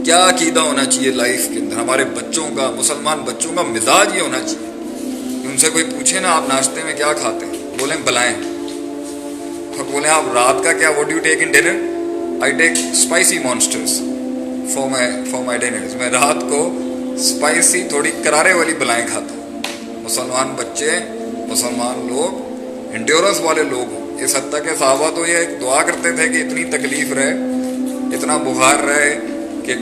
کیا عقیدہ ہونا چاہیے لائف کے اندر. ہمارے بچوں کا، مسلمان بچوں کا مزاج یہ ہونا چاہیے کہ ان سے کوئی پوچھے نا آپ ناشتے میں کیا کھاتے ہیں، بولیں بلائیں. اور بولیں آپ رات کا کیا، what do you take in dinner? I take spicy monsters for my dinners. میں رات کو اسپائسی تھوڑی کرارے والی بلائیں کھاتا ہوں. مسلمان بچے، مسلمان لوگ انڈیورنس والے لوگ ہوں. اس حد تک کہ صحابہ تو یہ دعا کرتے تھے کہ اتنی تکلیف رہے، اتنا بخار رہے کہ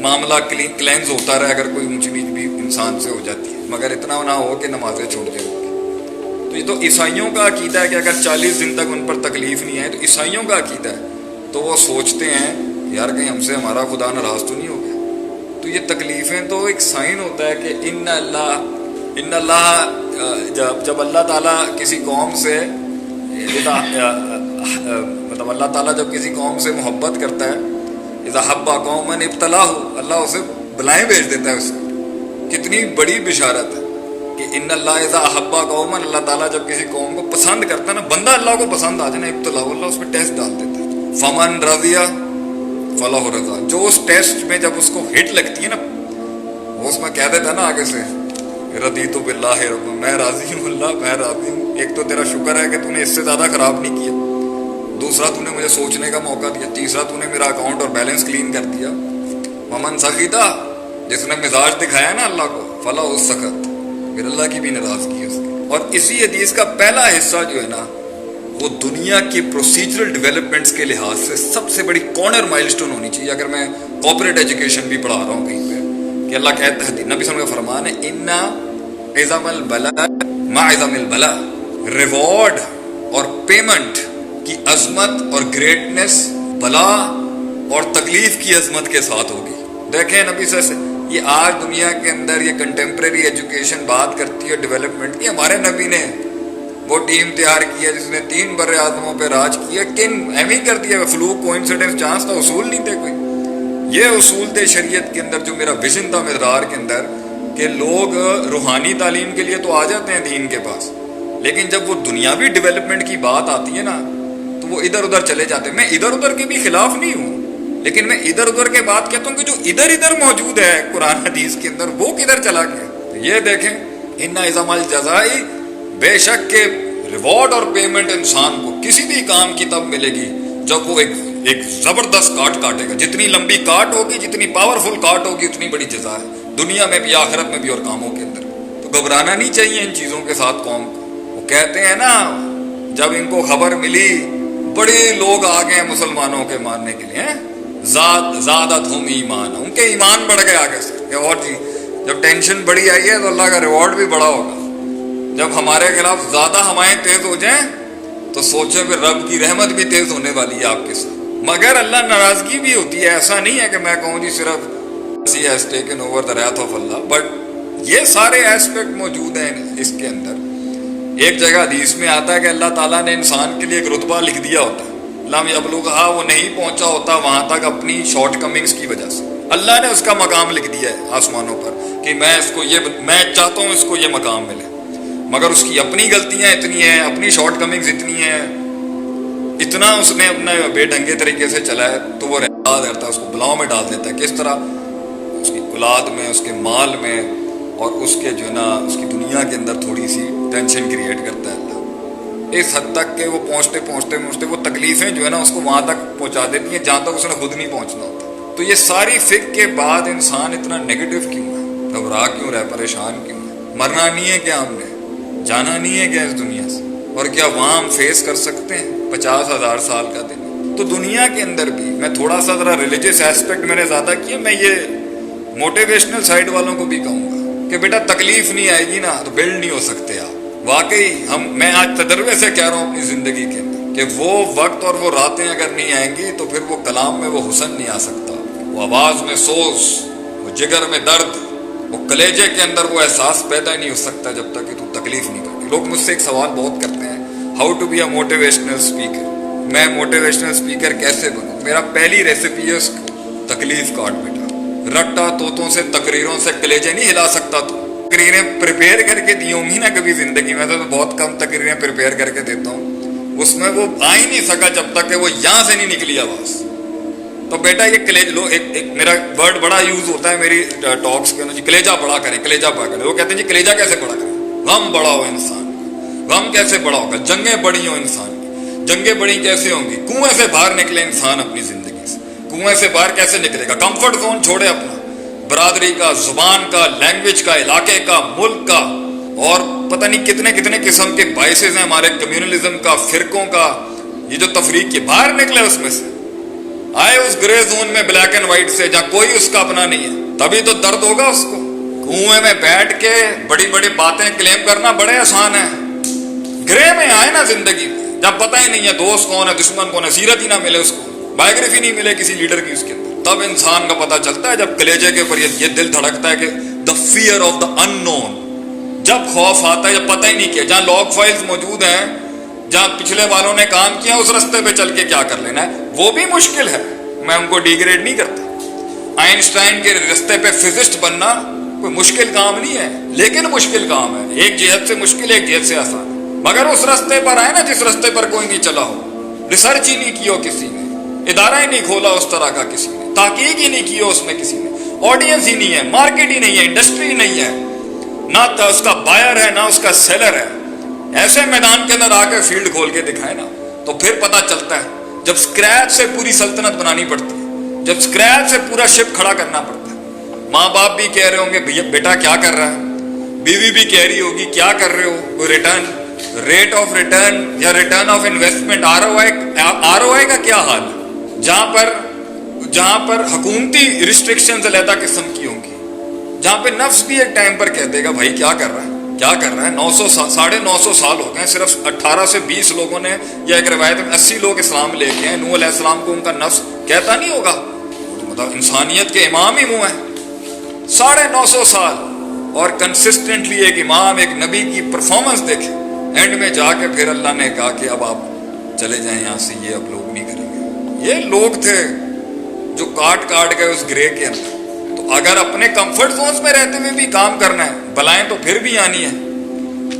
معاملہ کلینز ہوتا رہے اگر کوئی اونچ نیچ بھی انسان سے ہو جاتی ہے، مگر اتنا نہ ہو کہ نمازیں چھوڑ دے. تو یہ تو عیسائیوں کا عقیدہ ہے کہ اگر 40 دن تک ان پر تکلیف نہیں ہے تو عیسائیوں کا عقیدہ ہے. تو وہ سوچتے ہیں یار کہیں ہم سے ہمارا خدا ناراض تو نہیں ہو گیا. تو یہ تکلیفیں تو ایک سائن ہوتا ہے کہ ان اللہ جب اللہ تعالیٰ کسی قوم سے مطلب اللہ تعالیٰ جب کسی قوم سے محبت کرتا ہے، اذا حب قوما ابتلاہ، اللہ اسے بلائیں بھیج دیتا ہے. اس کتنی بڑی بشارت ہے کہ ان اللہ اذا حب قوما، اللہ تعالیٰ جب کسی قوم کو پسند کرتا ہے نا، بندہ اللہ کو پسند آ جائے نا، ابتلاہ، اللہ اس پہ ٹیسٹ ڈال دیتا ہے. فمن رضی فلاح رضا، جو اس ٹیسٹ میں جب اس کو ہٹ لگتی ہے نا، وہ اس میں کہہ دیتا ہے نا آگے سے رضیت باللہ رب، میں راضی ہوں اللہ، میں راضی ہوں. ایک تو تیرا شکر ہے کہ تو نے اس سے زیادہ خراب نہیں کیا، دوسرا تو نے مجھے سوچنے کا موقع دیا، تیسرا تو نے میرا اکاؤنٹ اور بیلنس کلین کر دیا. ومن سخیتا، جس نے مزاج دکھایا نا اللہ کو، فلاح السخط، پھر اللہ کی بھی ناراضگی ہے اس کی. اور اسی حدیث کا پہلا حصہ جو ہے نا، وہ دنیا کی پروسیجرل ڈیولپمنٹس کے لحاظ سے سب سے بڑی کارنر مائل سٹون ہونی چاہیے. اگر میں کارپوریٹ ایجوکیشن بھی پڑھا رہا ہوں کہیں پہ، کہ اللہ کہتا ہے، نبی صلی اللہ علیہ وسلم کا فرمان ہے، انا عظم البلاء مع عظم البلاء، ریوارڈ اور پیمنٹ کی عظمت اور گریٹنس بلا اور تکلیف کی عظمت کے ساتھ ہوگی. دیکھیں نبی صلی اللہ علیہ وسلم، یہ آج دنیا کے اندر یہ کنٹمپریری ایجوکیشن بات کرتی ہے ڈیولپمنٹ کی. ہمارے نبی نے وہ ٹیم تیار کی ہے جس نے 3 بر اعظموں پہ راج کیا. ایم ہی کر دیا، فلوک، کوئنسیڈنس، چانس تھا، اصول نہیں تھے کوئی. یہ اصول تھے شریعت کے اندر. جو میرا ویژن تھا مدرار کے اندر کہ لوگ روحانی تعلیم کے لیے تو آ جاتے ہیں دین کے پاس، لیکن جب وہ دنیاوی ڈیولپمنٹ کی بات آتی ہے نا تو وہ ادھر ادھر چلے جاتے ہیں. میں ادھر ادھر کے بھی خلاف نہیں ہوں، لیکن میں ادھر ادھر کے بات کہتا ہوں کہ جو ادھر ادھر موجود ہے قرآن حدیث کے اندر، وہ کدھر چلا گیا. یہ دیکھیں، ان عظم الجزائی، بے شک کہ ریوارڈ اور پیمنٹ انسان کو کسی بھی کام کی تب ملے گی جب وہ ایک زبردست کاٹ کاٹے گا. جتنی لمبی کاٹ ہوگی، جتنی پاورفل کاٹ ہوگی، اتنی بڑی جزا ہے، دنیا میں بھی، آخرت میں بھی، اور کاموں کے اندر. تو گھبرانا نہیں چاہیے ان چیزوں کے ساتھ قوم کو. وہ کہتے ہیں نا، جب ان کو خبر ملی، بڑے لوگ آ گئے مسلمانوں کے ماننے کے لیے، زادتہم ایمان، ان کے ایمان بڑھ گئے آگے سے کہ اور جی جب ٹینشن بڑی آئی ہے تو اللہ کا ریوارڈ بھی بڑا ہوگا. جب ہمارے خلاف زیادہ ہوائیں تیز ہو جائیں تو سوچیں پھر رب کی رحمت بھی تیز ہونے والی ہے آپ کے ساتھ. مگر اللہ ناراضگی بھی ہوتی ہے. ایسا نہیں ہے کہ میں کہوں جی صرف He has taken over the wrath of Allah, but یہ سارے ایسپیکٹ موجود ہیں اس کے اندر. ایک جگہ حدیث میں آتا ہے کہ اللہ تعالیٰ نے انسان کے لیے ایک رتبہ لکھ دیا ہوتا ہے، لم یبلغھا، وہ نہیں پہنچا ہوتا وہاں تک اپنی شارٹ کمنگز کی وجہ سے. اللہ نے اس کا مقام لکھ دیا ہے آسمانوں پر کہ میں چاہتا ہوں اس کو یہ مقام ملے، مگر اس کی اپنی غلطیاں اتنی ہیں، اپنی شارٹ کمنگز اتنی ہیں، اتنا اس نے اپنا بے ڈھنگے طریقے سے چلا ہے، تو وہ رہتا ہے، اس کو بلاؤں میں ڈال دیتا ہے. کس طرح؟ اس کی اولاد میں، اس کے مال میں، اور اس کے جو ہے نا اس کی دنیا کے اندر تھوڑی سی ٹینشن کریٹ کرتا ہے اللہ، اس حد تک کہ وہ پہنچتے وہ تکلیفیں جو ہے نا اس کو وہاں تک پہنچا دیتی ہیں جہاں تک اس نے خود نہیں پہنچنا ہوتا. تو یہ ساری فکر کے بعد انسان اتنا نیگیٹو کیوں ہے، گھبرا کیوں رہا ہے، پریشان کیوں ہے؟ مرنا نہیں ہے کیا ہم نے؟ جانا نہیں ہے کیا اس دنیا سے؟ اور کیا وہاں ہم فیس کر سکتے ہیں 50,000 سال کا دن؟ تو دنیا کے اندر بھی میں تھوڑا سا ذرا ریلیجیس ایسپیکٹ میں نے زیادہ کیا، میں یہ موٹیویشنل سائڈ والوں کو بھی کہوں گا کہ بیٹا تکلیف نہیں آئے گی نا تو بلڈ نہیں ہو سکتے آپ. واقعی میں آج تجربے سے کہہ رہا ہوں اپنی زندگی کے اندر کہ وہ وقت اور وہ راتیں اگر نہیں آئیں گی تو پھر وہ کلام میں وہ حسن نہیں آ سکتا، وہ آواز میں سوز، وہ جگر میں درد، وہ کلیجے کے اندر وہ احساس پیدا نہیں ہو سکتا جب تک کہ تو تکلیف نہیں کرتی. لوگ مجھ سے ایک سوال بہت کرتے ہیں، how to be a motivational speaker. میں موٹیویشنل اسپیکر کیسے بنوں؟ میرا پہلی ریسیپی ہے اس کو تکلیف کاٹ بیٹا. رٹا طوطوں سے تقریروں سے کلیجے نہیں ہلا سکتا. تو تقریریں پریپیئر کر کے دی ہوں گی نا کبھی زندگی میں، تو بہت کم تقریریں پریپیئر کر کے دیتا ہوں، اس میں وہ آ ہی نہیں سکا جب تک کہ وہ یہاں سے نہیں نکلی آواز. تو بیٹا یہ کلیج لو، ایک میرا ورڈ بڑا یوز ہوتا ہے میری ٹاکس کے اندر جی، کلیجہ بڑا کریں، کلیجہ بڑا کریں. وہ کہتے ہیں جی کلیجہ کیسے بڑا کریں؟ غم بڑا ہو انسان کا. غم کیسے بڑا ہوگا؟ جنگیں بڑی ہوں انسان کی. جنگیں بڑی کیسے ہوں گی؟ کنویں سے باہر نکلے انسان اپنی زندگی سے. کنویں سے باہر کیسے نکلے گا؟ کمفرٹ زون چھوڑے اپنا، برادری کا، زبان کا، لینگویج کا، علاقے کا، ملک کا، اور پتہ نہیں کتنے کتنے قسم کے باعثز ہیں ہمارے کمیونلزم کا، فرقوں کا، یہ جو تفریق کے باہر نکلے اس میں سے، آئے اس گرے زون میں بلیک اینڈ وائٹ سے جہاں کوئی اس کا اپنا نہیں ہے. تبھی تو درد ہوگا اس کو. کنویں میں بیٹھ کے بڑی بڑی باتیں کلیم کرنا بڑے آسان ہے. گرے میں آئے نا زندگی میں، جب پتہ ہی نہیں ہے دوست کون ہے دشمن کون ہے، سیرت ہی نہ ملے اس کو، بایوگرافی نہیں ملے کسی لیڈر کی اس کے اندر، تب انسان کا پتہ چلتا ہے. جب کلیجے کے اوپر یہ دل دھڑکتا ہے کہ دا فیئر آف دا ان نون، جب خوف آتا ہے، جب پتہ ہی نہیں کیا، جہاں لاگ فائلز موجود ہیں، جہاں پچھلے والوں نے کام کیا اس رستے پہ چل کے کیا کر لینا ہے، وہ بھی مشکل ہے. میں ان کو ڈیگریڈ نہیں کرتا. آئنسٹائن کے رستے پہ فزسٹ بننا کوئی مشکل کام نہیں ہے، لیکن مشکل کام ہے. ایک جہت سے مشکل، ایک جہت سے آسان. مگر اس رستے پر آئے نا جس رستے پر کوئی نہیں چلا ہو، ریسرچ ہی نہیں کی ہو کسی نے، ادارہ ہی نہیں کھولا اس طرح کا کسی نے، تحقیق ہی نہیں کی ہو اس میں کسی نے، آڈینس ہی نہیں ہے، مارکیٹ ہی نہیں ہے، انڈسٹری نہیں ہے، نہ اس کا بائر ہے نہ اس کا سیلر ہے. ایسے میدان کے اندر آ کے فیلڈ کھول کے دکھائے نا، تو پھر پتہ چلتا ہے. جب سکریچ سے پوری سلطنت بنانی پڑتی ہے، جب سکریچ سے پورا شپ کھڑا کرنا پڑتا ہے. ماں باپ بھی کہہ رہے ہوں گے بھیا بیٹا کیا کر رہا ہے، بیوی بھی کہہ رہی ہوگی کیا کر رہے ہو، کوئی ریٹرن، ریٹ آف ریٹرن یا return of investment, R O I کا کیا حال ہے. جہاں پر حکومتی ریسٹرکشنز علیحدہ قسم کی ہوں گی، جہاں پہ نفس بھی ایک ٹائم پر کہہ دے گا بھائی کیا کر رہا ہے، کیا کر رہا ہے. 900 سال ہو گئے، صرف 18 سے 20 لوگوں نے، یا ایک روایت میں 80 لوگ اسلام لے کے ہیں. نوح علیہ السلام کو ان کا نفس کہتا نہیں ہوگا، مطلب انسانیت کے امام ہی وہ ہیں. 950 سال اور کنسسٹنٹلی ایک امام، ایک نبی کی پرفارمنس دیکھیں. اینڈ میں جا کے پھر اللہ نے کہا کہ اب آپ چلے جائیں یہاں سے، یہ اب لوگ نہیں کریں گے. یہ لوگ تھے جو کاٹ گئے اس گرے کے اندر. تو اگر اپنے کمفرٹ زونز میں رہتے ہوئے بھی کام کرنا ہے، بلائیں تو پھر بھی آنی ہے،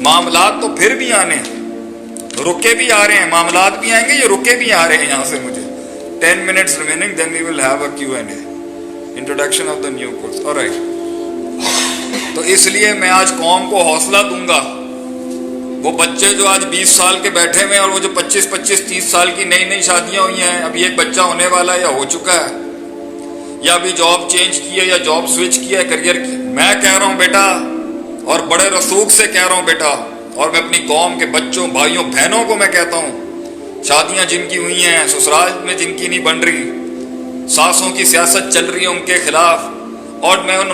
معاملات تو پھر بھی آنے ہیں، رکے بھی آ رہے ہیں، معاملات بھی آئیں گے، یہ رکے بھی آ رہے ہیں. یہاں سے مجھے 10 minutes remaining, then we will have a Q&A, introduction of the new course. all right. تو اس لیے میں آج قوم کو حوصلہ دوں گا. وہ بچے جو آج 20 سال کے بیٹھے ہوئے ہیں، اور وہ جو 25-30 سال کی نئی شادیاں ہوئی ہیں، ابھی ایک بچہ ہونے والا ہے یا ہو چکا ہے، یا ابھی جاب چینج کی ہے یا جاب سوئچ کیا ہے کریئر کی، میں کہہ رہا ہوں بیٹا، اور بڑے رسوخ سے کہہ رہا ہوں بیٹا، اور میں اپنی قوم کے بچوں، بھائیوں، بہنوں کو میں کہتا ہوں، شادیاں جن کی ہوئی ہیں، سسرال میں جن کی نہیں بن رہی، ساسوں کی سیاست چل رہی ہے ان کے خلاف، اور میں ان